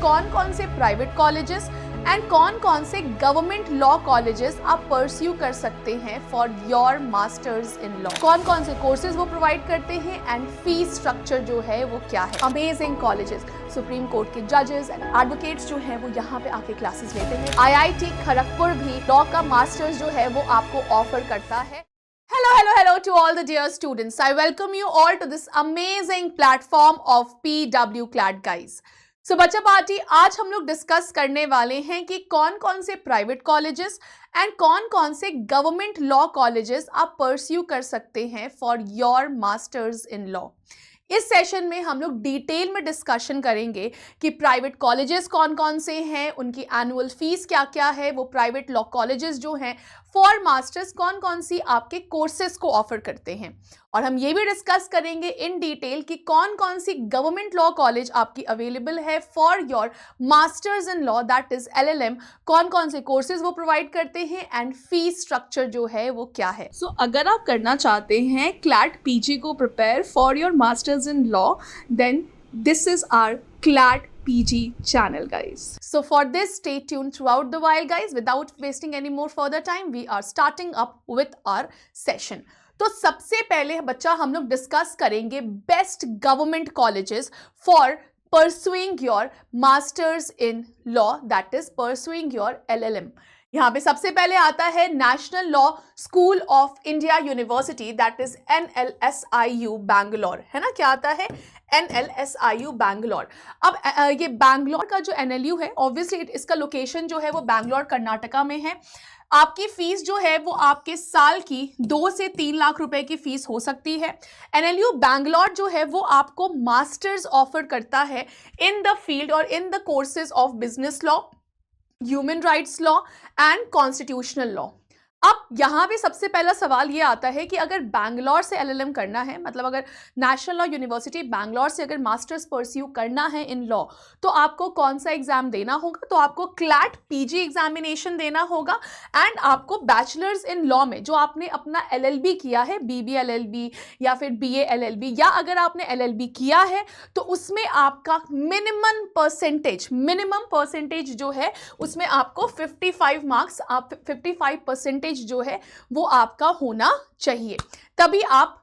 कौन कौन से प्राइवेट कॉलेजेस एंड कौन कौन से गवर्नमेंट लॉ कॉलेजेस आप परस्यू कर सकते हैं for your masters in law. कौन कौन से कोर्सेज वो प्रोवाइड करते हैं एंड फीस स्ट्रक्चर जो है वो क्या है। अमेजिंग कॉलेजेस, सुप्रीम कोर्ट के जजेस एंड एडवोकेट्स जो हैं वो यहाँ पे आके क्लासेस लेते हैं। IIT खड़गपुर भी लॉ का मास्टर्स जो है वो आपको ऑफर करता है। Hello to all the dear students. I welcome you all to this amazing platform of PW Clad guys. So बच्चा पार्टी, आज हम लोग डिस्कस करने वाले हैं कि कौन कौन से प्राइवेट कॉलेजेस एंड कौन कौन से गवर्नमेंट लॉ कॉलेजेस आप परस्यू कर सकते हैं for your masters in law. इस सेशन में हम लोग डिटेल में डिस्कशन करेंगे कि प्राइवेट कॉलेजेस कौन कौन से हैं, उनकी एनुअल फीस क्या क्या है, वो प्राइवेट लॉ कॉलेजेस जो हैं फॉर मास्टर्स कौन कौन सी आपके कोर्सेज को ऑफर करते हैं, और हम ये भी डिस्कस करेंगे इन डिटेल कि कौन कौन सी गवर्नमेंट लॉ कॉलेज आपकी अवेलेबल है for your masters in law, that is LLM, कौन कौन से कोर्सेज वो प्रोवाइड करते हैं एंड फीस स्ट्रक्चर जो है वो क्या है। सो अगर आप करना चाहते हैं क्लैट PG को prepare for your masters in law, then this is our CLAT PG channel, guys. So for this, stay tuned throughout the while, guys. Without wasting any more further time, we are starting up with our session. तो सबसे पहले बच्चा हम लोग discuss करेंगे best government colleges for pursuing your masters in law, that is pursuing your LLM. यहाँ पे सबसे पहले आता है national law school of India university, that is NLSIU Bangalore, है ना। क्या आता है? NLSIU बैंगलोर। अब ये बैंगलोर का जो NLU है, ऑब्वियसली इसका लोकेशन जो है वो बैंगलोर कर्नाटका में है। आपकी फीस जो है वो आपके साल की 2 से 3 लाख रुपए की फीस हो सकती है। NLU बैंगलोर जो है वो आपको मास्टर्स ऑफर करता है इन द फील्ड और इन the courses of business law, human rights law and constitutional law. अब यहाँ पे सबसे पहला सवाल ये आता है कि अगर बैंगलोर से LLM करना है, मतलब अगर नेशनल लॉ यूनिवर्सिटी बैंगलोर से अगर मास्टर्स परस्यू करना है इन लॉ, तो आपको कौन सा एग्जाम देना होगा? तो आपको क्लैट PG एग्जामिनेशन देना होगा एंड आपको बैचलर्स इन लॉ में जो आपने अपना LLB किया है, BB LLB या फिर BA LLB, या अगर आपने LLB किया है तो उसमें आपका मिनिमम परसेंटेज जो है उसमें आपको 55 मार्क्स, आप 55% जो है वो आपका होना चाहिए, तभी आप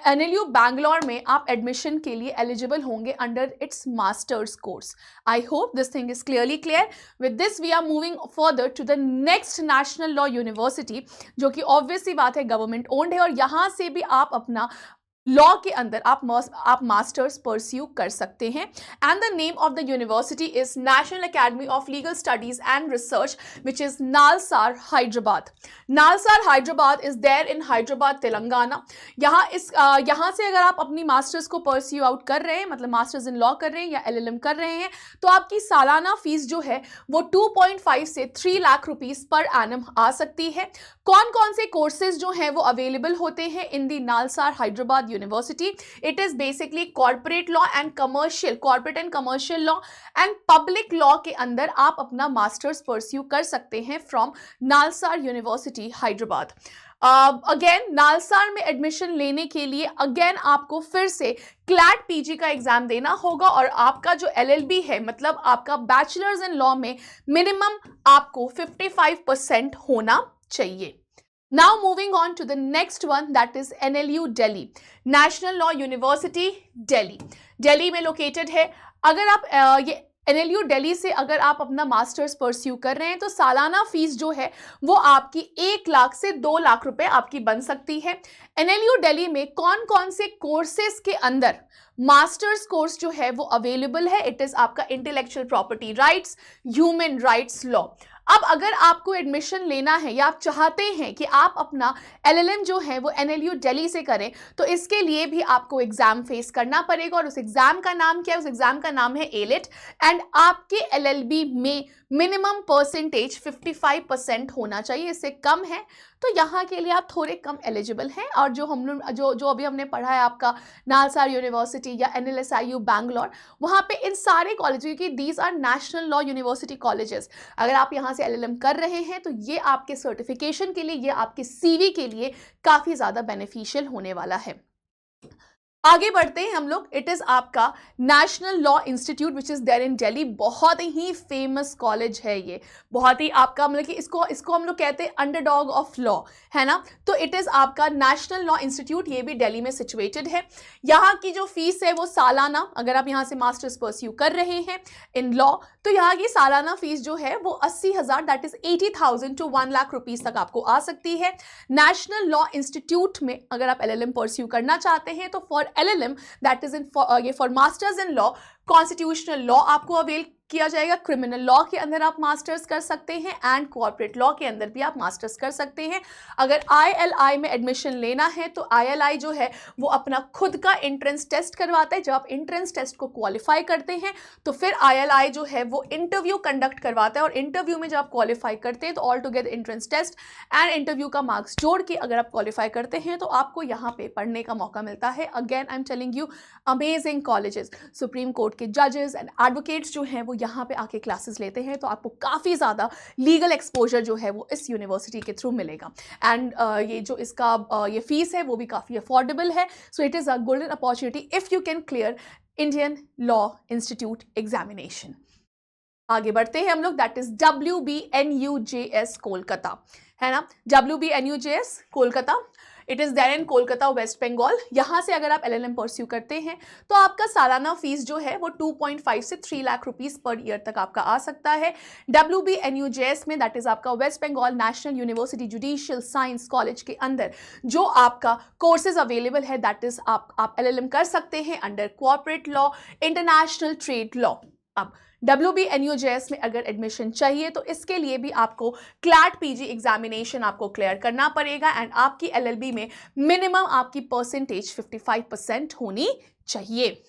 NLU बैंगलोर में आप एडमिशन के लिए एलिजिबल होंगे under its masters course. I hope this thing is clearly clear. With this we are moving further to the next national law university, जो कि ऑब्वियसली बात है गवर्नमेंट ओन्ड है, और यहां से भी आप अपना लॉ के अंदर आप मास्टर्स परस्यू कर सकते हैं। And the name of the university is national academy of legal studies and research which is NALSAR Hyderabad. NALSAR Hyderabad is there in Hyderabad Telangana. यहाँ से अगर आप अपनी मास्टर्स को परस्यू आउट कर रहे हैं, मतलब मास्टर्स इन लॉ कर रहे हैं या LLM कर रहे हैं, तो आपकी सालाना फीस जो है वो 2.5 से 3 लाख रुपीस पर एनम आ सकती है। कौन कौन से कोर्सेज जो हैं वो अवेलेबल होते हैं in the NALSAR Hyderabad university? It is basically corporate law and commercial, corporate and commercial law and public law के अंदर आप अपना मास्टर्स परस्यू कर सकते हैं from NALSAR university Hyderabad. Again NALSAR में एडमिशन लेने के लिए अगेन आपको फिर से क्लैट PG का एग्जाम देना होगा, और आपका जो LLB है, मतलब आपका बैचलर्स इन लॉ में मिनिमम आपको 55% होना चाहिए। Now moving on to the next one, that is NLU Delhi, National Law University Delhi. Delhi में लोकेटेड है। अगर आप ये NLU दिल्ली से अगर आप अपना मास्टर्स परस्यू कर रहे हैं तो सालाना फीस जो है वो आपकी 1 लाख से 2 लाख रुपए आपकी बन सकती है। NLU दिल्ली में कौन कौन से कोर्सेज के अंदर मास्टर्स कोर्स जो है वो अवेलेबल है? इट इज आपका intellectual property rights, human rights law. अब अगर आपको एडमिशन लेना है या आप चाहते हैं कि आप अपना LLM जो है वो NLU दिल्ली से करें, तो इसके लिए भी आपको एग्जाम फेस करना पड़ेगा, और उस एग्जाम का नाम क्या है? उस एग्जाम का नाम है ALET, एंड आपके LLB में मिनिमम परसेंटेज 55% होना चाहिए, इससे कम है तो यहाँ के लिए आप थोड़े कम एलिजिबल हैं। और जो हम लोग जो अभी हमने पढ़ा है आपका नालसार यूनिवर्सिटी या NLSIU बैंगलोर, वहाँ पे इन सारे कॉलेज, क्योंकि these are national law university colleges, अगर आप यहाँ से LLM कर रहे हैं तो ये आपके सर्टिफिकेशन के लिए, ये आपके CV के लिए काफ़ी ज़्यादा बेनिफिशियल होने वाला है। आगे बढ़ते हैं हम लोग। इट इज आपका national law institute which is there in Delhi. बहुत ही फेमस कॉलेज है ये, बहुत ही आपका मतलब कि इसको इसको हम लोग कहते हैं अंडरडॉग ऑफ लॉ, है ना। तो इट इज आपका नेशनल लॉ इंस्टीट्यूट, ये भी दिल्ली में सिचुएटेड है। यहाँ की जो फीस है वो सालाना, अगर आप यहाँ से मास्टर्स परस्यू कर रहे हैं इन लॉ, तो यहाँ की सालाना फीस जो है वो 80,000 that is 80,000 to 1 lakh rupees तक आपको आ सकती है। नेशनल लॉ इंस्टीट्यूट में अगर आप LLM परस्यू करना चाहते हैं तो for LLM that is in for masters in law, constitutional law आपको अवेल किया जाएगा, क्रिमिनल लॉ के अंदर आप मास्टर्स कर सकते हैं एंड कॉर्पोरेट लॉ के अंदर भी आप मास्टर्स कर सकते हैं। अगर ILI में एडमिशन लेना है तो ILI जो है वो अपना खुद का एंट्रेंस टेस्ट करवाता है। जब आप एंट्रेंस टेस्ट को क्वालिफाई करते हैं तो फिर ILI जो है वो इंटरव्यू कंडक्ट करवाता है, और इंटरव्यू में जब आप क्वालिफाई करते हैं तो all together entrance test and interview का मार्क्स जोड़ के अगर आप क्वालिफाई करते हैं तो आपको यहाँ पे पढ़ने का मौका मिलता है। Again I am telling you, amazing colleges, supreme court के जजेस एंड एडवोकेट्स जो हैं वो यहाँ पे आके क्लासेस लेते हैं, तो आपको काफ़ी ज़्यादा लीगल एक्सपोजर जो है वो इस यूनिवर्सिटी के थ्रू मिलेगा। एंड ये जो इसका ये फीस है वो भी काफ़ी अफोर्डेबल है। So it is a golden opportunity if you can clear Indian law institute examination. आगे बढ़ते हैं हम लोग, दैट इज WBNUJS कोलकाता, है ना। WBNUJS Kolkata, it is there in Kolkata west Bengal. यहाँ से अगर आप LLM परस्यू करते हैं तो आपका सालाना फीस जो है वो 2.5 से 3 लाख रुपीस पर ईयर तक आपका आ सकता है। WBNUJS में दैट इज आपका west Bengal national university judicial science college के अंदर जो आपका कोर्सेज अवेलेबल है दैट इज आप LLM कर सकते हैं under corporate law, international trade law. अब WBNUJS में अगर एडमिशन चाहिए तो इसके लिए भी आपको क्लैट PG एग्जामिनेशन आपको क्लियर करना पड़ेगा एंड आपकी LLB में मिनिमम आपकी परसेंटेज 55% होनी चाहिए।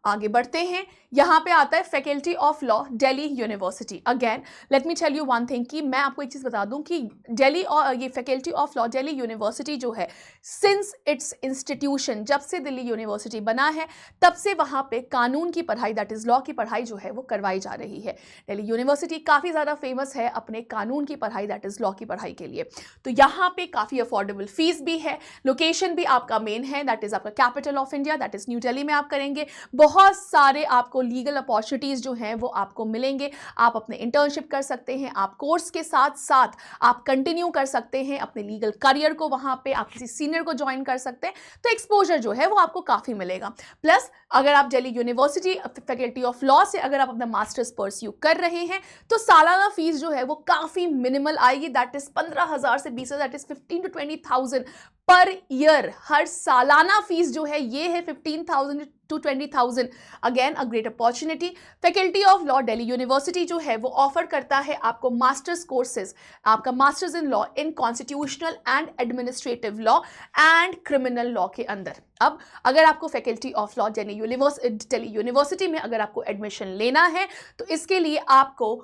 आगे बढ़ते हैं, यहाँ पे आता है faculty of law Delhi university. Again let me tell you one thing कि मैं आपको एक चीज़ बता दूं कि दिल्ली और ये faculty of law Delhi university जो है, सिंस इट्स इंस्टीट्यूशन, जब से दिल्ली यूनिवर्सिटी बना है तब से वहाँ पे कानून की पढ़ाई दैट इज़ लॉ की पढ़ाई जो है वो करवाई जा रही है। दिल्ली यूनिवर्सिटी काफ़ी ज़्यादा फेमस है अपने कानून की पढ़ाई दैट इज़ लॉ की पढ़ाई के लिए। तो यहाँ पे काफ़ी अफोर्डेबल फीस भी है, लोकेशन भी आपका मेन है दैट इज़ आपका capital of India that is new Delhi में आप करेंगे। बहुत सारे आपको लीगल अपॉर्चुनिटीज जो हैं वो आपको मिलेंगे। आप अपने इंटर्नशिप कर सकते हैं, आप कोर्स के साथ साथ आप कंटिन्यू कर सकते हैं अपने लीगल करियर को, वहाँ पे आप किसी सीनियर को ज्वाइन कर सकते हैं, तो एक्सपोजर जो है वो आपको काफ़ी मिलेगा। प्लस अगर आप Delhi university faculty of law से अगर आप अपना मास्टर्स परस्यू कर रहे हैं तो सालाना फीस जो है वो काफ़ी मिनिमल आएगी, दैट इज 15,000 से 20,000, that is 15 to 20,000 per year. हर सालाना फीस जो है ये है 15,000 to 20,000। Again a great opportunity. Faculty of law Delhi university जो है वो ऑफर करता है आपको मास्टर्स कोर्सेज, आपका masters in law in constitutional and administrative law and criminal law के अंदर। अब अगर आपको faculty of law Delhi university में अगर आपको एडमिशन लेना है तो इसके लिए आपको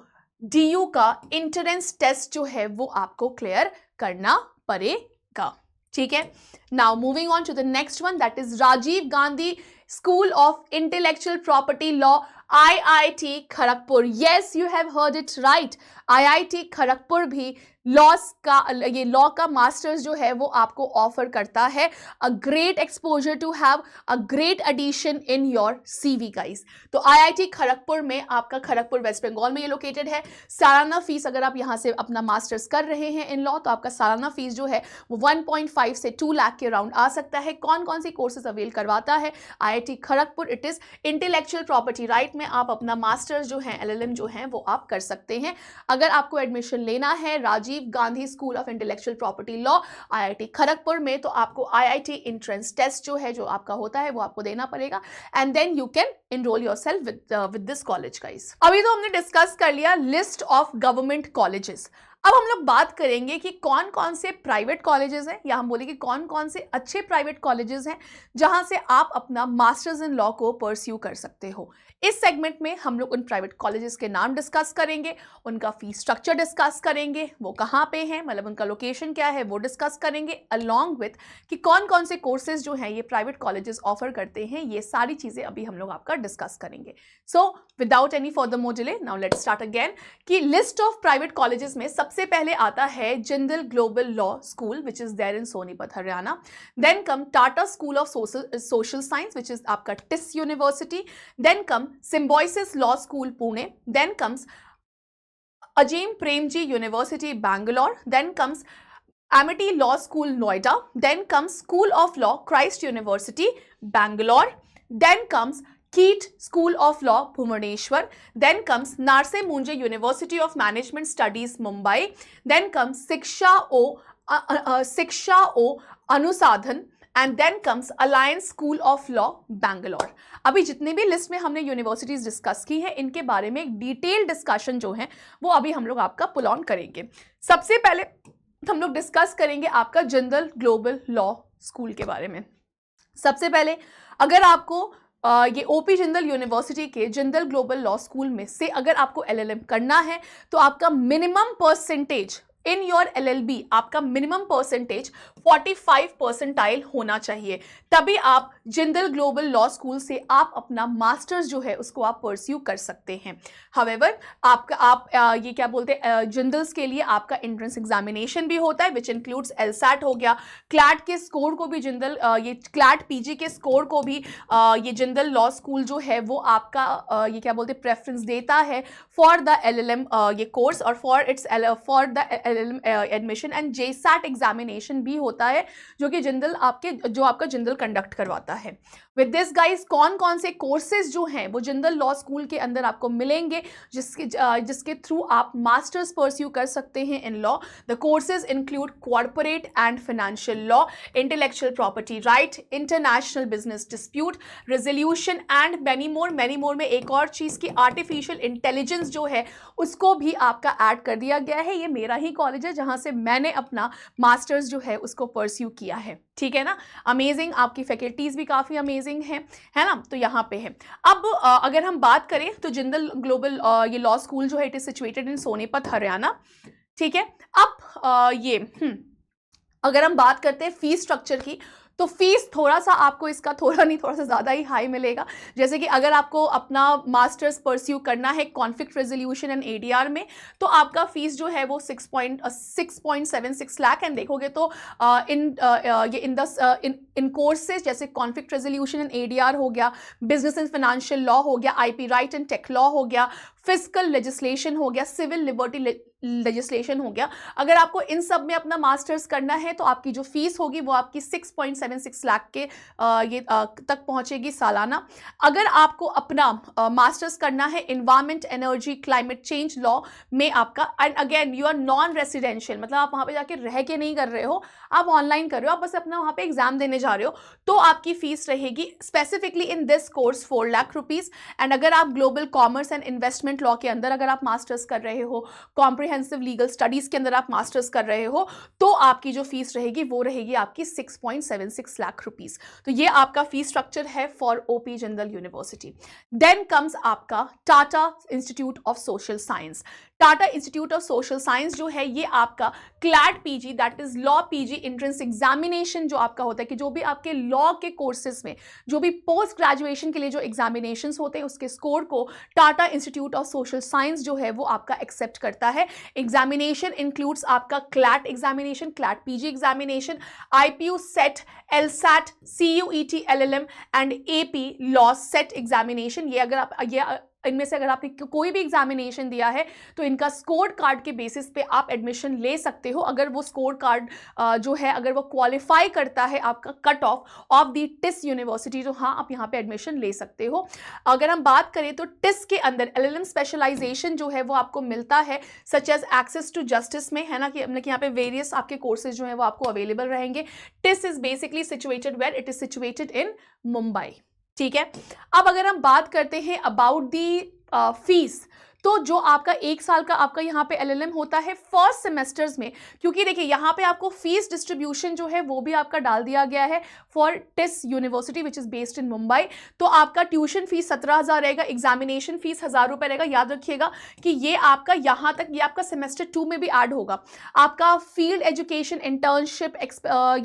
DU का एंट्रेंस टेस्ट जो है वो आपको क्लियर करना पड़ेगा, ठीक है। Now moving on to the next one that is Rajiv Gandhi school of intellectual property law, IIT Kharagpur. Yes, you have heard it right, IIT Kharagpur भी ये लॉ का मास्टर्स जो है वो आपको ऑफर करता है। A great exposure to have a great addition in your CV guys. तो IIT खड़गपुर में आपका, खड़गपुर वेस्ट बंगाल में ये लोकेटेड है। सालाना फीस अगर आप यहाँ से अपना मास्टर्स कर रहे हैं इन लॉ तो आपका सालाना फीस जो है वो 1.5 से 2 लाख के राउंड आ सकता है। कौन कौन सी कोर्सेज अवेल करवाता है IIT Kharagpur? It is intellectual property right में आप अपना मास्टर्स जो है LLM जो है वो आप कर सकते हैं। अगर आपको एडमिशन लेना है Rajiv Gandhi school of intellectual property law IIT Kharagpur में तो आपको IIT एंट्रेंस टेस्ट जो है जो आपका होता है वो आपको देना पड़ेगा and then you can enroll yourself with this college guys। अभी तो हमने डिस्कस कर लिया लिस्ट ऑफ गवर्नमेंट कॉलेजेस। अब हम लोग बात करेंगे कि कौन कौन से प्राइवेट कॉलेजेस हैं, या हम बोले कि कौन कौन से अच्छे प्राइवेट कॉलेजेस हैं जहां से आप अपना मास्टर्स इन लॉ को परस्यू कर सकते हो। इस सेगमेंट में हम लोग उन प्राइवेट कॉलेजेस के नाम डिस्कस करेंगे, उनका फीस स्ट्रक्चर डिस्कस करेंगे, वो कहाँ पे हैं, मतलब उनका लोकेशन क्या है वो डिस्कस करेंगे, अलॉन्ग विथ कि कौन कौन से कोर्सेज जो हैं ये प्राइवेट कॉलेजेस ऑफर करते हैं। ये सारी चीज़ें अभी हम लोग आपका डिस्कस करेंगे। So without any further more delay now let's start again कि लिस्ट ऑफ प्राइवेट कॉलेजेस में सबसे सबसे पहले आता है Jindal global law school which is there in Sonipat Haryana. Then come Tata school of social science which is आपका TISS university. Then come Symbiosis law school Pune. Then comes Azim Premji university Bangalore. Then comes Amity Law School Noida. Then comes School of Law Christ University Bangalore. Then comes Keat School of Law Bhubaneswar. Then comes Narse Munje University of Management Studies Mumbai. Then comes Siksha O Anusadhan. And then comes alliance school of law Bangalore. अभी जितने भी list में हमने universities discuss की हैं इनके बारे में एक डिटेल डिस्कशन जो है वो अभी हम लोग आपका पुल ऑन करेंगे। सबसे पहले हम लोग डिस्कस करेंगे आपका जिंदल ग्लोबल लॉ स्कूल के बारे में। सबसे पहले अगर आपको ये ओपी जिंदल यूनिवर्सिटी के जिंदल ग्लोबल लॉ स्कूल में से अगर आपको एलएलएम करना है तो आपका minimum percentage in your LLB, आपका मिनिमम परसेंटेज 45 परसेंटाइल होना चाहिए, तभी आप जिंदल ग्लोबल लॉ स्कूल से आप अपना मास्टर्स जो है उसको आप परस्यू कर सकते हैं। हावेवर ये क्या बोलते हैं जिंदल्स के लिए आपका एंट्रेंस एग्जामिनेशन भी होता है विच इंक्लूड्स एलसैट हो गया, क्लैट के स्कोर को भी जिंदल ये क्लैट पीजी के स्कोर को भी ये जिंदल लॉ स्कूल जो है वो आपका ये क्या बोलते हैं प्रेफरेंस देता है फॉर द एलएलएम ये कोर्स और for the admission and JSAT examination भी होता है जो कि जिंदल आपका जिंदल कंडक्ट करवाता है। विद दिस गाइस कौन कौन से कोर्सेज जो हैं वो जिंदल लॉ स्कूल के अंदर आपको मिलेंगे जिसके थ्रू आप मास्टर्स परस्यू कर सकते हैं in law. The courses include corporate and financial law, intellectual property right, international business dispute resolution and many more में एक और चीज़ की आर्टिफिशियल इंटेलिजेंस जो है उसको भी आपका ऐड कर दिया गया है। ये मेरा ही कॉलेज है जहाँ से मैंने अपना मास्टर्स जो है उसको परस्यू किया है, ठीक है ना। अमेजिंग, आपकी फैकल्टीज भी काफ़ी अमेजिंग है ना। तो यहाँ पे है। अब अगर हम बात करें तो जिंदल ग्लोबल ये लॉ स्कूल जो है इट इज सिचुएटेड इन सोनीपत हरियाणा, ठीक है। अब अगर हम बात करते हैं फीस स्ट्रक्चर की तो फीस थोड़ा सा आपको इसका थोड़ा सा ज़्यादा ही हाई मिलेगा। जैसे कि अगर आपको अपना मास्टर्स परस्यू करना है कॉन्फ्लिक्ट रेजोल्यूशन एंड एडीआर में तो आपका फीस जो है वो 6.76 लाख एंड देखोगे तो इन कोर्सेज जैसे कॉन्फ्लिक्ट रेजोल्यूशन एंड एडीआर हो गया, बिजनेस एंड फाइनेंशियल लॉ हो गया, IP right and tech law हो गया, फिजिकल लेजिस्लेशन हो गया, सिविल लिबर्टी लेजिस्लेशन हो गया। अगर आपको इन सब में अपना मास्टर्स करना है तो आपकी जो फीस होगी वो आपकी 6.76 लाख के तक पहुंचेगी सालाना। अगर आपको अपना मास्टर्स करना है environment energy climate change law में आपका, and again you are non residential, मतलब आप वहाँ पे जाके रह के नहीं कर रहे हो, आप ऑनलाइन कर रहे हो, आप बस अपना वहाँ पे एग्जाम देने जा रहे हो, तो आपकी फीस रहेगी specifically in this course 4 lakh rupees. And अगर आप global commerce and investment law के अंदर अगर आप मास्टर्स कर रहे हो, कॉम्प्रिहेंसिव लीगल स्टडीज के अंदर आप मास्टर्स कर रहे हो, तो आपकी जो फीस रहेगी वो रहेगी आपकी 6.76 लाख रुपीज़। तो ये आपका फीस स्ट्रक्चर है for OP Jindal university. Then comes आपका Tata institute of social science. Tata institute of social science जो है ये आपका CLAT PG that is law PG entrance examination जो आपका होता है कि जो भी आपके लॉ के कोर्सेज में जो भी पोस्ट ग्रेजुएशन के लिए जो एग्जामिनेशंस होते हैं उसके स्कोर को Tata institute of social science जो है वो आपका एक्सेप्ट करता है। एग्जामिनेशन इंक्लूड्स आपका CLAT examination, CLAT PG examination, IPU set, एलसैट, CUET LLM and AP law set examination. ये अगर आप इनमें से अगर आपने कोई भी एग्जामिनेशन दिया है तो इनका स्कोर कार्ड के बेसिस पे आप एडमिशन ले सकते हो। अगर वो स्कोर कार्ड जो है अगर वो क्वालिफाई करता है आपका cut off the TISS university तो हाँ आप यहाँ पे एडमिशन ले सकते हो। अगर हम बात करें तो टिस के अंदर एलएलएम स्पेशलाइजेशन जो है वो आपको मिलता है such as access to justice में, है ना, कि यहाँ पे वेरियस आपके कोर्सेज जो है वो आपको अवेलेबल रहेंगे। TISS is basically situated where it is situated in Mumbai, ठीक है। अब अगर हम बात करते हैं अबाउट दी फीस, तो जो आपका 1 साल का आपका यहाँ पे एलएलएम होता है फर्स्ट सेमेस्टर्स में, क्योंकि देखिए यहाँ पे आपको फीस डिस्ट्रीब्यूशन जो है वो भी आपका डाल दिया गया है for TISS university which is based in Mumbai. तो आपका ट्यूशन फीस 17,000 रहेगा, एग्जामिनेशन फीस 1,000 रुपये रहेगा। याद रखिएगा कि ये आपका यहाँ तक ये आपका सेमेस्टर 2 में भी ऐड होगा। आपका फील्ड एजुकेशन, इंटर्नशिप,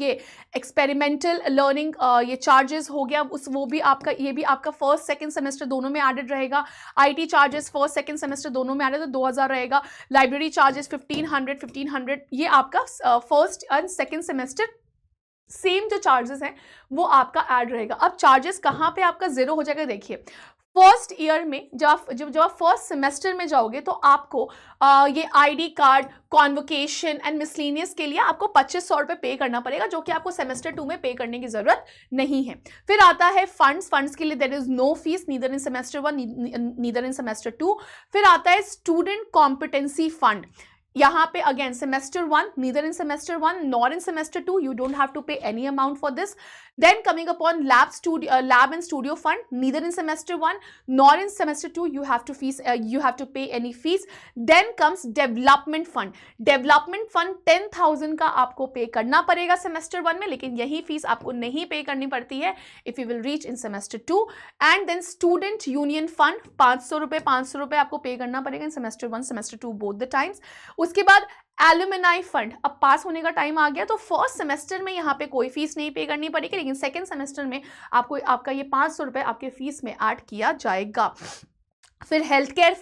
ये एक्सपेरिमेंटल लर्निंग ये चार्जेस हो गया, उस वो भी आपका, ये भी आपका फर्स्ट सेकंड सेमेस्टर दोनों में एडेड रहेगा। IT charges first second semester दोनों में एडेड, तो 2000 रहेगा। लाइब्रेरी चार्जेस 1500 ये आपका first and second semester same जो चार्जेस हैं वो आपका ऐड रहेगा। अब चार्जेस कहाँ पे आपका जीरो हो जाएगा, देखिए फर्स्ट ईयर में जब आप फर्स्ट सेमेस्टर में जाओगे तो आपको ये ID card, convocation and miscellaneous के लिए आपको 2500 रुपये पे करना पड़ेगा, जो कि आपको सेमेस्टर 2 में पे करने की जरूरत नहीं है। फिर आता है फंड्स के लिए there is no fee neither in semester 1 neither in semester 2। फिर आता है स्टूडेंट कॉम्पिटेंसी फंड, यहाँ पे again semester 1 neither in semester 1 nor in semester 2 you don't have to pay any amount for this. Then coming upon lab and studio fund, neither in semester 1 nor in semester 2 you have to pay any fees. Then comes development fund 10,000 का आपको pay करना पड़ेगा semester 1 में, लेकिन यही fees आपको नहीं पे करनी पड़ती है if you will reach in semester 2. And then student union fund 500 रुपये आपको पे करना पड़ेगा इन semester 1 semester 2 both the times. उसके बाद एलुमनाई फंड, अब पास होने का टाइम आ गया तो फर्स्ट सेमेस्टर में यहाँ पे कोई फीस नहीं पे करनी पड़ेगी, लेकिन सेकंड सेमेस्टर में आपको आपका ये 500 रुपये आपके फीस में ऐड किया जाएगा। फिर हेल्थ केयर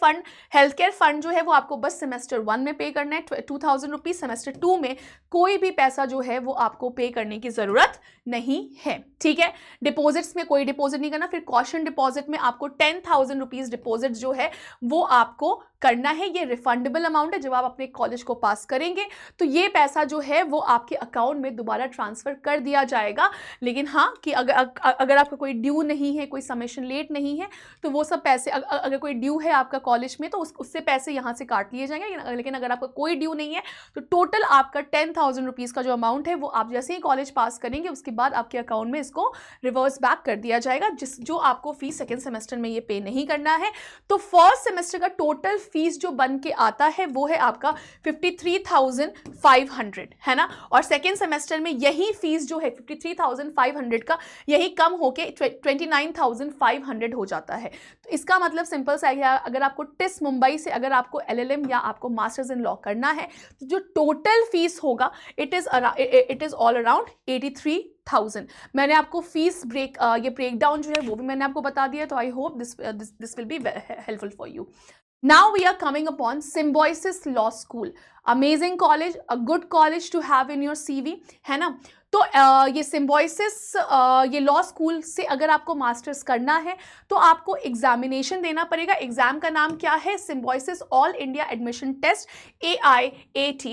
फंड जो है वो आपको बस सेमेस्टर 1 में पे करना है 2000 रुपीज़, सेमेस्टर 2 में कोई भी पैसा जो है वो आपको पे करने की ज़रूरत नहीं है, ठीक है। डिपॉजिट्स में कोई डिपॉजिट नहीं करना। फिर कॉशन डिपॉजिट में आपको 10,000 रुपीज़ डिपॉजिट जो है वो आपको करना है, ये रिफंडेबल अमाउंट है। जब आप अपने कॉलेज को पास करेंगे तो ये पैसा जो है वो आपके अकाउंट में दोबारा ट्रांसफ़र कर दिया जाएगा। लेकिन हाँ कि अगर आपका कोई ड्यू नहीं है, कोई सबमिशन लेट नहीं है, तो वो सब पैसे अगर कोई ड्यू है आपका कॉलेज में तो उससे पैसे यहाँ से काट लिए जाएंगे। लेकिन अगर आपका कोई ड्यू नहीं है तो टोटल आपका 10,000 रुपीज़ का जो अमाउंट है वो आप जैसे ही कॉलेज पास करेंगे उसके बाद आपके अकाउंट में इसको रिवर्स बैक कर दिया जाएगा, जो आपको फीस सेकेंड सेमेस्टर में ये पे नहीं करना है। तो फर्स्ट सेमेस्टर का टोटल फीस जो बन के आता है वो है आपका 53,500, है ना। और सेकेंड सेमेस्टर में यही फीस जो है 53,500 का यही कम होके 29,500 हो जाता है। तो इसका मतलब सिंपल सा है, अगर आपको टिस मुंबई से अगर आपको LLM या आपको मास्टर्स इन लॉ करना है तो जो टोटल फीस होगा इट इज ऑल अराउंड 83,000। मैंने आपको फीस ये ब्रेकडाउन जो है वो भी मैंने आपको बता दिया, तो आई hope this will be helpful for you. Now we are coming upon Symbiosis Law School. Amazing college, a good college to have in your CV, है ना। तो ये सिम्बॉयसिस ये लॉ स्कूल से अगर आपको मास्टर्स करना है तो आपको एग्जामिनेशन देना पड़ेगा। एग्जाम का नाम क्या है? Symbiosis all India admission test AIAT।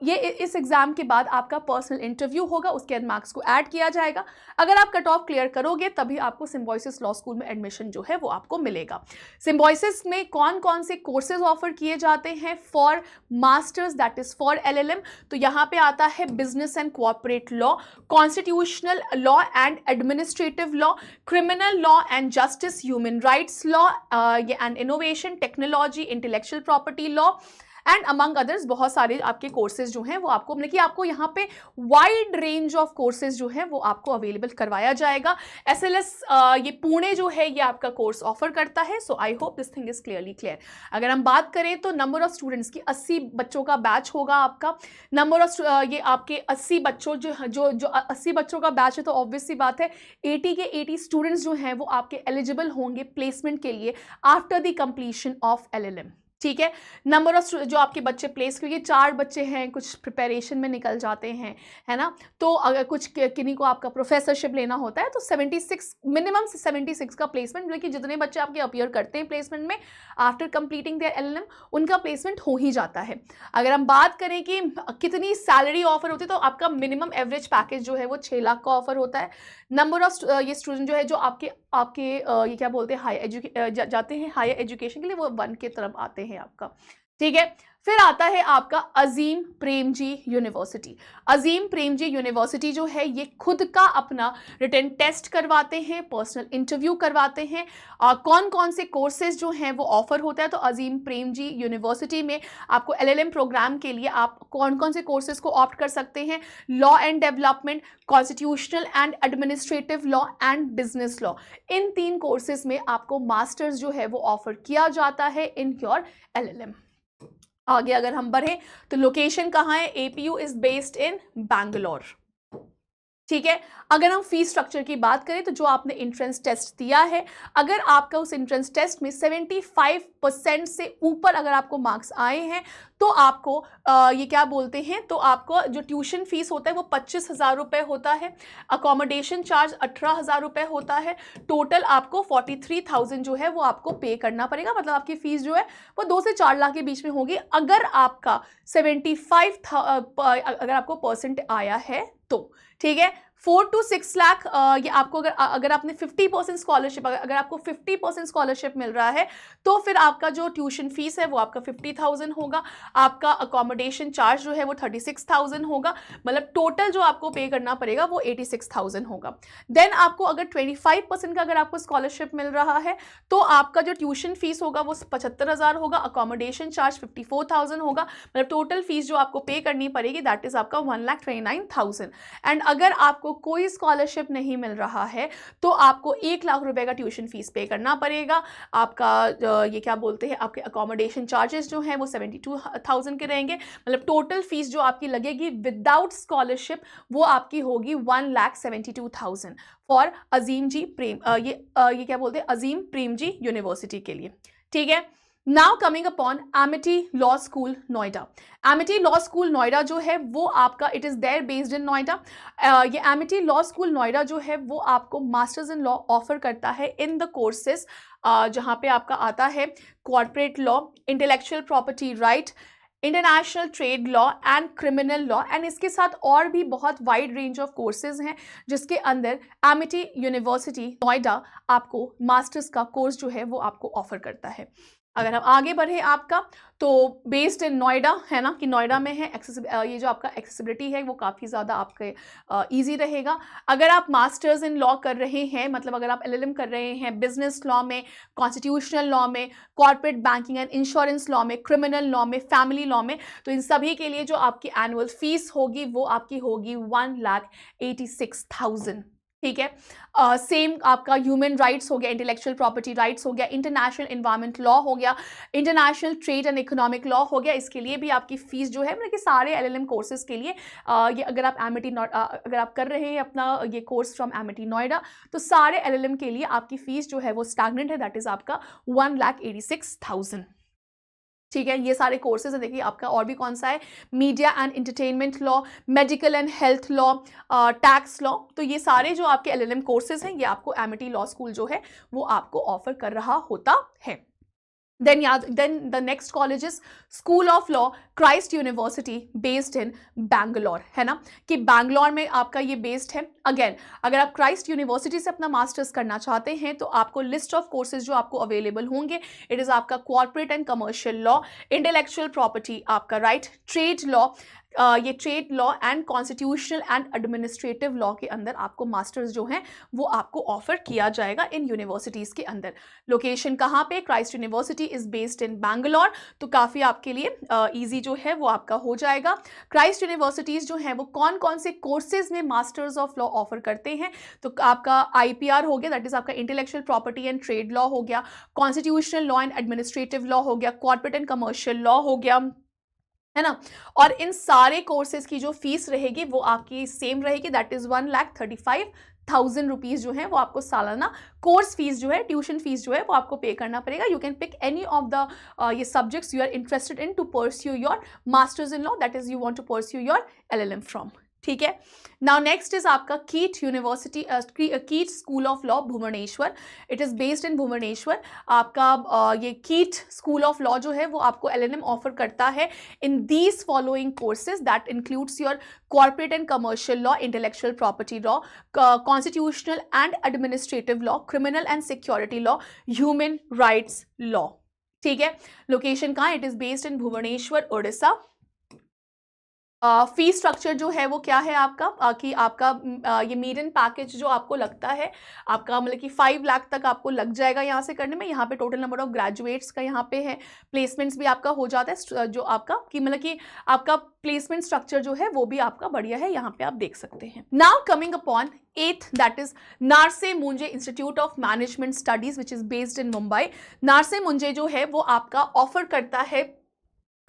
ये इस एग्जाम के बाद आपका पर्सनल इंटरव्यू होगा, उसके बाद मार्क्स को ऐड किया जाएगा। अगर आप कट ऑफ क्लियर करोगे तभी आपको सिम्बॉयसिस लॉ स्कूल में एडमिशन जो है वो आपको मिलेगा। सिम्बॉयसिस में कौन कौन से कोर्सेज ऑफर किए जाते हैं for masters, that is for LLM? तो यहाँ पे आता है business and corporate law, constitutional law and administrative law, criminal law and justice, human rights law and innovation, technology, intellectual property law and among others बहुत सारे आपके courses जो हैं वो आपको, मतलब कि आपको यहाँ पे वाइड रेंज ऑफ कोर्सेज जो हैं वो आपको अवेलेबल करवाया जाएगा। SLS ये पुणे जो है ये आपका कोर्स ऑफर करता है। So I hope this thing is clearly clear. अगर हम बात करें तो नंबर ऑफ स्टूडेंट्स की 80 बच्चों का बैच होगा आपका। नंबर ऑफ ये आपके 80 बच्चों जो 80 बच्चों का बैच है तो ऑब्वियस सी बात है 80 के 80 स्टूडेंट्स जो हैं वो आपके एलिजिबल होंगे प्लेसमेंट के लिए after the completion of LLM, ठीक है। नंबर ऑफ जो आपके बच्चे प्लेस, क्योंकि 4 बच्चे हैं, कुछ प्रिपरेशन में निकल जाते हैं, है ना। तो अगर कुछ किन्हीं को आपका प्रोफेसरशिप लेना होता है तो 76 मिनिमम 76 का प्लेसमेंट, मतलब कि जितने बच्चे आपके अपीयर करते हैं प्लेसमेंट में आफ्टर कंप्लीटिंग देयर LLM उनका प्लेसमेंट हो ही जाता है। अगर हम बात करें कि कितनी सैलरी ऑफर होती है तो आपका मिनिमम एवरेज पैकेज जो है वो 6 लाख का ऑफर होता है। नंबर ऑफ ये स्टूडेंट जो है जो आपके ये क्या बोलते हैं जाते हैं हायर एजुकेशन के लिए, वो 1 की तरफ आते हैं आपका, ठीक है। फिर आता है आपका अजीम प्रेमजी यूनिवर्सिटी। अजीम प्रेमजी यूनिवर्सिटी जो है ये खुद का अपना रिटन टेस्ट करवाते हैं, पर्सनल इंटरव्यू करवाते हैं। कौन कौन से कोर्सेज जो हैं वो ऑफर होता है, तो अजीम प्रेमजी यूनिवर्सिटी में आपको LLM प्रोग्राम के लिए आप कौन कौन से कोर्सेज को ऑप्ट कर सकते हैं? Law and development, constitutional and administrative law and business law. In 3 courses में आपको मास्टर्स जो है वो ऑफर किया जाता है इन योर LLM। आगे अगर हम बढ़ें तो लोकेशन कहाँ है? APU is based in Bangalore, ठीक है। अगर हम फीस स्ट्रक्चर की बात करें तो जो आपने एंट्रेंस टेस्ट दिया है, अगर आपका उस एंट्रेंस टेस्ट में 75% से ऊपर अगर आपको मार्क्स आए हैं तो आपको ये क्या बोलते हैं, तो आपको जो ट्यूशन फीस होता है वो 25,000 रुपये होता है, अकोमोडेशन चार्ज 18,000 रुपये होता है, टोटल आपको 43,000 जो है वो आपको पे करना पड़ेगा। मतलब आपकी फीस जो है वो 2 से 4 लाख के बीच में होगी अगर आपका 75 अगर आपको परसेंट आया है तो, ठीक है। 4 to 6 लाख ये आपको अगर आपने 50% स्कॉलरशिप, अगर आपको 50% स्कॉलरशिप मिल रहा है तो फिर आपका जो ट्यूशन फीस है वो आपका 50,000 होगा, आपका अकोमोडेशन चार्ज जो है वो 36,000 होगा, मतलब टोटल जो आपको पे करना पड़ेगा वो 86,000 होगा। देन आपको अगर 25% का अगर आपको स्कॉलरशिप मिल रहा है तो आपका जो ट्यूशन फीस होगा वो 75,000 होगा, अकोमोडेशन चार्ज 54,000 होगा, मतलब टोटल फीस जो आपको पे करनी पड़ेगी दैट इज आपका 1,29,000। एंड अगर आपको कोई स्कॉलरशिप नहीं मिल रहा है तो आपको 1 लाख रुपए का ट्यूशन फीस पे करना पड़ेगा। आपका ये क्या बोलते हैं, आपके अकोमोडेशन चार्जेस जो हैं वो 72,000 के रहेंगे, मतलब टोटल फीस जो आपकी लगेगी विदाउट स्कॉलरशिप वो आपकी होगी 1,72,000 फॉर अजीम जी प्रेम ये क्या बोलते हैं, अजीम प्रेम जी यूनिवर्सिटी के लिए, ठीक है। Now coming upon Amity law school Noida. Amity law school Noida जो है वो आपका it is there based in Noida. ये एमिटी लॉ स्कूल नोएडा जो है वो आपको मास्टर्स इन लॉ ऑफर करता है इन द कोर्सेज जहाँ पे आपका आता है corporate law, intellectual property right, international trade law and criminal law, and इसके साथ और भी बहुत वाइड रेंज ऑफ कोर्सेज हैं जिसके अंदर एमिटी यूनिवर्सिटी नोएडा आपको मास्टर्स का कोर्स जो है वो आपको ऑफर करता है। अगर हम आगे बढ़े आपका तो बेस्ड इन नोएडा है ना, कि नोएडा में है ये जो आपका एक्सेसिबिलिटी है वो काफ़ी ज़्यादा आपके ईजी रहेगा। अगर आप मास्टर्स इन लॉ कर रहे हैं, मतलब अगर आप एलएलएम कर रहे हैं बिजनेस लॉ में, कॉन्स्टिट्यूशनल लॉ में, corporate banking and insurance law में, क्रिमिनल लॉ में, फैमिली लॉ में, तो इन सभी के लिए जो आपकी एनुअल फीस होगी वो आपकी होगी 1,86,000, ठीक है। सेम आपका ह्यूमन राइट्स हो गया, इंटेलेक्चुअल प्रॉपर्टी राइट्स हो गया, इंटरनेशनल एनवायरमेंट लॉ हो गया, international trade and economic law हो गया, इसके लिए भी आपकी फीस जो है, मतलब कि सारे एलएलएम कोर्सेज के लिए ये अगर आप अगर आप कर रहे हैं अपना ये कोर्स फ्रॉम एमिटी नोएडा तो सारे एलएलएम के लिए आपकी फीस जो है वो स्टैग्नेंट है, दैट इज आपका 1,86,000, ठीक है। ये सारे कोर्सेज हैं। देखिए आपका और भी कौन सा है, media and entertainment law, medical and health law, tax law, तो ये सारे जो आपके एलएलएम कोर्सेज हैं ये आपको एमिटी लॉ स्कूल जो है वो आपको ऑफर कर रहा होता है। then the next college is School of Law, Christ University based in Bangalore, है ना, कि बैंगलोर में आपका ये बेस्ड है। अगेन अगर आप क्राइस्ट यूनिवर्सिटी से अपना मास्टर्स करना चाहते हैं तो आपको लिस्ट ऑफ कोर्सेज जो आपको अवेलेबल होंगे, इट इज़ आपका corporate and commercial law, intellectual property आपका राइट, ट्रेड लॉ, ये trade law and constitutional and administrative law के अंदर आपको मास्टर्स जो हैं वो आपको ऑफर किया जाएगा इन यूनिवर्सिटीज़ के अंदर। लोकेशन कहाँ पे, Christ university is based in Bangalore, तो काफ़ी आपके लिए ईजी जो है वो आपका हो जाएगा। क्राइस्ट यूनिवर्सिटीज़ जो हैं वो कौन कौन से कोर्सेज में मास्टर्स ऑफ लॉ ऑफर करते हैं, तो आपका IPR हो गया, दैट इज़ आपका intellectual property and trade law हो गया, constitutional law and administrative law हो गया, कॉर्पोरेट एंड कमर्शियल लॉ हो गया, है ना। और इन सारे कोर्सेज की जो फीस रहेगी वो आपकी सेम रहेगी, दैट इज 1,35,000 रुपीज़ जो है वो आपको सालाना कोर्स फीस जो है, ट्यूशन फीस जो है वो आपको पे करना पड़ेगा। You can pick any of the ये subjects you are interested in to pursue your masters in law, that is you want to pursue your LLM from, ठीक है। नाउ नेक्स्ट इज आपका KIIT university, KIIT school of law Bhubaneswar, it is based in Bhubaneswar. आपका ये कीट school of law जो है वो आपको LLM ऑफर करता है in these following courses, that includes your corporate and commercial law, intellectual property law, constitutional and administrative law, criminal and security law, human rights law, ठीक है। लोकेशन कहाँ, it is based in Bhubaneswar Orissa. Fee structure जो है वो क्या है आपका, कि आपका ये मीडियन पैकेज जो आपको लगता है आपका, मतलब कि 5 लाख तक आपको लग जाएगा यहाँ से करने में। यहाँ पे टोटल नंबर ऑफ ग्रेजुएट्स का यहाँ पे है, प्लेसमेंट्स भी आपका हो जाता है जो आपका, कि मतलब कि आपका प्लेसमेंट स्ट्रक्चर जो है वो भी आपका बढ़िया है, यहाँ पे आप देख सकते हैं। Now coming upon 8th, that is Narsee Monjee institute of management studies which is based in Mumbai. Narsee Monjee जो है वो आपका ऑफर करता है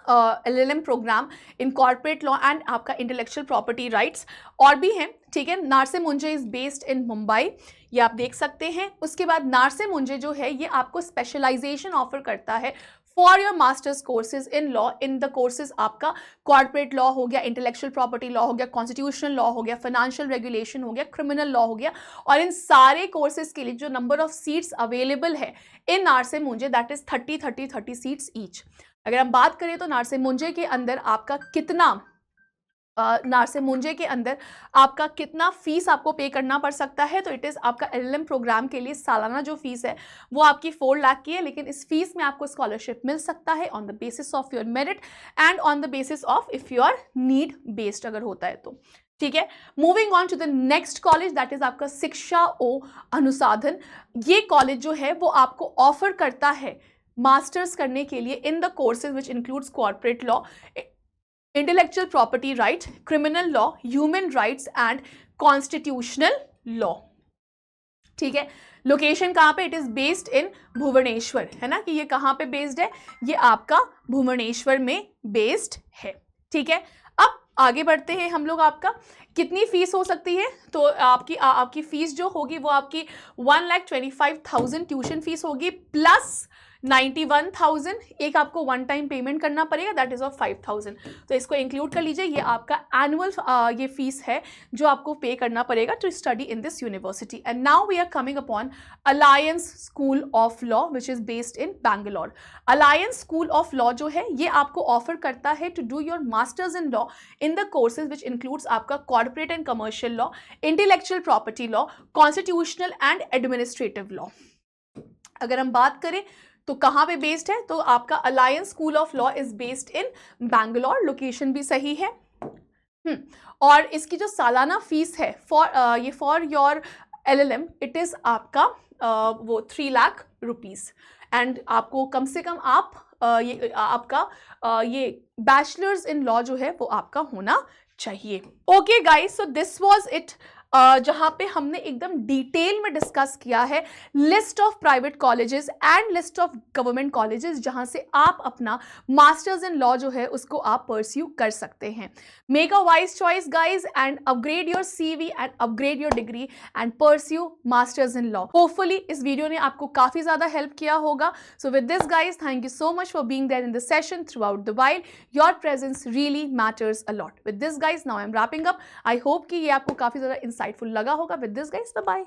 LLM programme in corporate law and आपका इंटेलेक्चुअल प्रॉपर्टी राइट्स और भी हैं, ठीक है। Narsee Monjee is based in Mumbai, ये आप देख सकते हैं। उसके बाद नार्से मुंजे जो है ये आपको स्पेशलाइजेशन ऑफर करता है for your masters courses in law. In the courses आपका कॉर्पोरेट लॉ हो गया, इंटेलेक्चुअल प्रॉपर्टी लॉ हो गया, कॉन्स्टिट्यूशनल लॉ हो गया, फाइनेंशियल रेगुलेशन हो गया, क्रिमिनल लॉ हो गया। और इन सारे कोर्सेज के लिए जो नंबर ऑफ सीट्स अवेलेबल है in Narsee Monjee that is 30 seats each. अगर हम बात करें तो नार्से मुंजे के अंदर आपका कितना नार्से मुंजे के अंदर आपका कितना फीस आपको पे करना पड़ सकता है, तो इट इज़ आपका LLM प्रोग्राम के लिए सालाना जो फीस है वो आपकी 4 लाख की है, लेकिन इस फीस में आपको स्कॉलरशिप मिल सकता है on the basis of your merit and on the basis of if you are need based अगर होता है तो, ठीक है। Moving on to the next college that is आपका शिक्षा ओ अनुसाधन। ये कॉलेज जो है वो आपको ऑफर करता है मास्टर्स करने के लिए in the courses which includes corporate law, intellectual property right, criminal law, human rights and constitutional law, ठीक है। लोकेशन कहाँ पे? It is based in Bhubaneswar, है ना, कि ये कहाँ पे बेस्ड है, ये आपका भुवनेश्वर में बेस्ड है, ठीक है। अब आगे बढ़ते हैं हम लोग। आपका कितनी फीस हो सकती है? तो आपकी फीस जो होगी वो आपकी 1,25,000 ट्यूशन फीस होगी प्लस 91,000 एक आपको वन टाइम पेमेंट करना पड़ेगा दैट इज ऑफ 5,000। तो इसको इंक्लूड कर लीजिए, ये आपका एनुअल ये फीस है जो आपको पे करना पड़ेगा to study in this university. And now we are coming upon Alliance school of law which is based in Bangalore. Alliance school of law जो है ये आपको ऑफर करता है to do your masters in law in the courses which includes आपका corporate and commercial law, intellectual property law, constitutional and administrative law. अगर हम बात करें तो कहाँ पे बेस्ड है, तो आपका alliance school of law is based in Bangalore, location भी सही है। और इसकी जो सालाना फीस है for your LLM it is आपका वो 3 लाख रुपीज। एंड आपको कम से कम ये बैचलर्स इन लॉ जो है वो आपका होना चाहिए। Okay guys, so this was it, जहाँ पे हमने एकदम डिटेल में डिस्कस किया है list of private colleges and list of government colleges जहाँ से आप अपना मास्टर्स इन लॉ जो है उसको आप परस्यू कर सकते हैं। Make a wise choice guys and upgrade your CV and upgrade your degree and pursue masters in law. Hopefully इस वीडियो ने आपको काफ़ी ज़्यादा हेल्प किया होगा। So with this guys, thank you so much for being there in the session throughout the while. Your presence really matters a lot. With this guys, now I'm wrapping up. I hope कि ये आपको काफ़ी ज़्यादा insightful लगा होगा. With this guys, bye bye.